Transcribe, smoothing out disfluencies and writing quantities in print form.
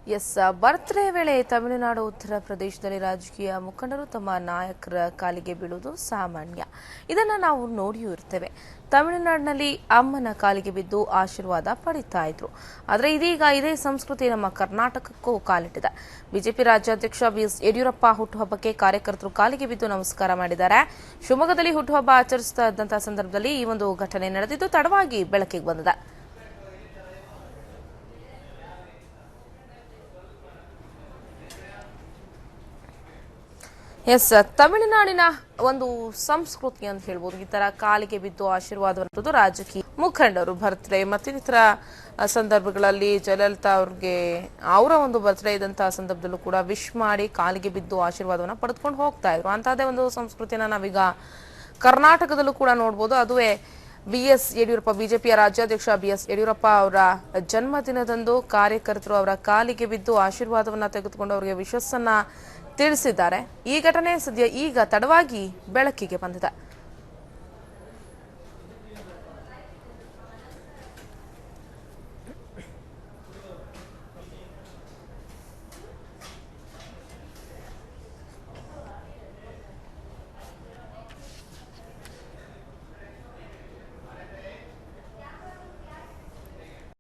S birthday ವೇಳೆ ತಮಿಳುನಾಡು ಉತ್ತರ ಪ್ರದೇಶದಲ್ಲಿ ರಾಜಕೀಯ ಮುಖಂಡರು ತಮ್ಮ ನಾಯಕರ ಕಾಲಿಗೆ ಬೀಳುವುದು ಸಾಮಾನ್ಯ. ಇದನ್ನು ನಾವು ನೋಡಿಯೂ ಇರ್ತೇವೆ. ತಮಿಳುನಾಡಿನಲ್ಲಿ ಅಮ್ಮನ ಕಾಲಿಗೆ ಬಿದ್ದು ಆಶೀರ್ವಾದ ಪಡಿತಾ ಇದ್ರು. ಆದರೆ ಇದೀಗ ಇದೇ ಸಂಸ್ಕೃತಿ ನಮ್ಮ ಕರ್ನಾಟಕಕ್ಕೂ ಕಾಲಿಟ್ಟಿದೆ. ಬಿಜೆಪಿ ರಾಜ್ಯಾಧ್ಯಕ್ಷ ಬಿಎಸ್ ಯಡಿಯೂರಪ್ಪ ಹುಟ್ಟುಹಬ್ಬಕ್ಕೆ ಕಾರ್ಯಕರ್ತರು ಕಾಲಿಗೆ ಬಿದ್ದು ನಮಸ್ಕಾರ ಮಾಡಿದ್ದಾರೆ. ಶಿವಮೊಗ್ಗದಲ್ಲಿ ಹುಟ್ಟುಹಬ್ಬ ಆಚರಿಸ್ತಾ ಇದ್ದಂತಹ ಸಂದರ್ಭದಲ್ಲಿ ಈ ಒಂದು ಘಟನೆ ನಡೆದಿದ್ದು ತಡವಾಗಿ ಬೆಳಕಿಗೆ ಬಂದಿದೆ. ಎಸ್ ತಮಿಳುನಾಡಿನ ಒಂದು ಸಂಸ್ಕೃತಿ ಅಂತ ಹೇಳ್ಬೋದು. ಈ ತರ ಕಾಲಿಗೆ ಬಿದ್ದು ಆಶೀರ್ವಾದವನ್ನು ರಾಜಕೀಯ ಮುಖಂಡರು ಬರ್ತ್ಡೇ ಮತ್ತಿತರ ಸಂದರ್ಭಗಳಲ್ಲಿ ಜಯಲಲಿತಾ ಅವ್ರಿಗೆ ಅವರ ಒಂದು ಬರ್ತ್ಡೇ ಇದ್ದಂತಹ ಸಂದರ್ಭದಲ್ಲೂ ಕೂಡ ವಿಶ್ ಮಾಡಿ ಕಾಲಿಗೆ ಬಿದ್ದು ಆಶೀರ್ವಾದವನ್ನ ಪಡೆದುಕೊಂಡು ಹೋಗ್ತಾ ಇದ್ರು. ಅಂತಹದೇ ಒಂದು ಸಂಸ್ಕೃತಿನ ನಾವೀಗ ಕರ್ನಾಟಕದಲ್ಲೂ ಕೂಡ ನೋಡ್ಬೋದು. ಅದುವೇ ಬಿಎಸ್ ಯಡಿಯೂರಪ್ಪ, ಬಿಜೆಪಿಯ ರಾಜ್ಯಾಧ್ಯಕ್ಷ ಬಿಎಸ್ ಯಡಿಯೂರಪ್ಪ ಅವರ ಜನ್ಮದಿನದಂದು ಕಾರ್ಯಕರ್ತರು ಅವರ ಕಾಲಿಗೆ ಬಿದ್ದು ಆಶೀರ್ವಾದವನ್ನ ತೆಗೆದುಕೊಂಡು ಅವರಿಗೆ ವಿಶಸ್ಸನ್ನ ತಿಳಿಸಿದ್ದಾರೆ. ಈ ಘಟನೆ ಸದ್ಯ ಈಗ ತಡವಾಗಿ ಬೆಳಕಿಗೆ ಬಂದಿದೆ.